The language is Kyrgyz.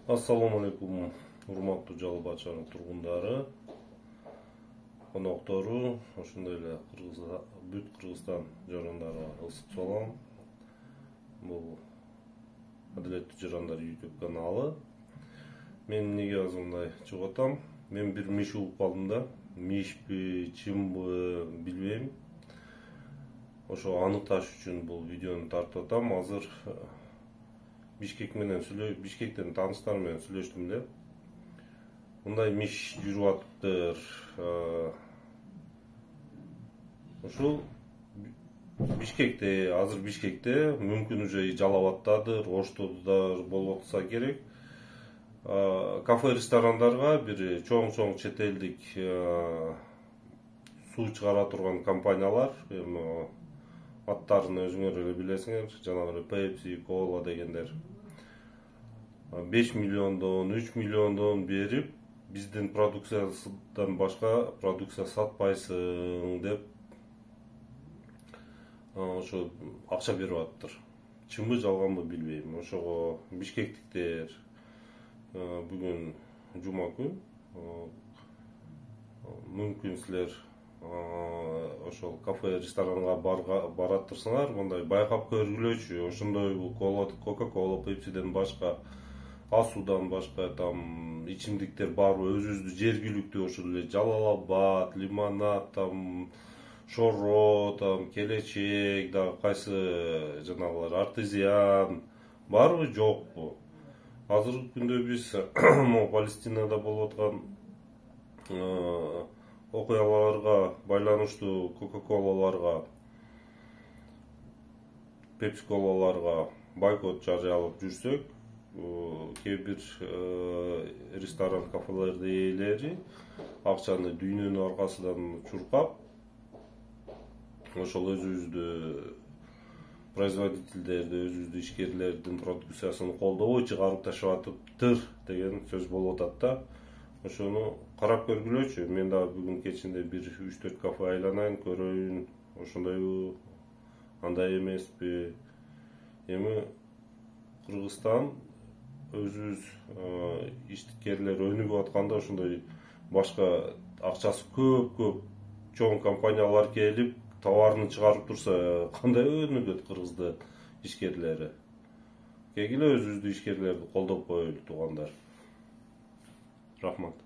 Assalamu алейкум, урматтуу Жалал Бакчанын тургундары, коноктору, ошондой эле бүт Кыргызстан жарандарына ысык салам. Бул Адилеттүү жарандар YouTube каналы. Мен эмнеге азыр мындай чыгып атам? Мен бир миш угуп калдым да. Мишпи, чымбы билбейм. Ошо аныкташ үчүн бул видеону тартып атам. Азыр Бишкектен тааныштарым менен сүйлөштүм эле. Мындай миш жүрүп атыптыр. Ушул Бишкекте мүмкүн уже жалап аттадыр, Оштодо болуп атса керек. Кафе ресторандарга бир чоң чет элдик суу чыгара турган компаниялар, аттарын өзүңөр эле билесиңер, жанагы Pepsi, Cola дегендер 5 миллиондон, 3 миллиондон берип, биздин продукциядан башка продукция сатпайсың деп ошо акча берип атыптыр. Чынбы жалганбы билбейм. Ошого бишкектиктер бүгүн жума күн, мүмкүн силер ошол кафе ресторанга бараттырсыңар, мындай байкап көргүлөчү. Ошондой Coca-Cola, Pepsi'ден башка, Асудан башка там ичимдиктер бар, өзүбүздүн жергиликтүү ошол эле Жалал Абад, Лимонад, там Шоро, там Келечек, дагы кайсы жанагылар Артезиан барбы, жокпу? Азыркы күндө биз Палестинада болуп аткан окуяларга байланыштуу Coca-Cola'ларга, Pepsi-Cola'ларга бойкот жарыялап жүрсөк, кээ бир ресторан кафелердин ээлери акчаны дүйнөнүн аркасынан чуркап, ошол өзүбүздү производительдерди, өзүбүздүн ишкерлердин продукциясын колдобой чыгарып ташап атыптыр деген сөз болуп атат да. Ошону карап көргүлөчү. Мен дагы бүгүн кечинде бир 3-4 кафе айланайын, көрөйүн, ошондойбу, андай эмеспи. Эми Кыргызстан өзүбүз ишкерлер өнүгүп атканда ошондой башка акчасы көп чоң компаниялар келип товарын чыгарып турса, кандай өнүгөт Кыргыздын ишкерлери? Келгиле өзүбүздүн ишкерлерди колдоп коелу, туугандар. Рахмат.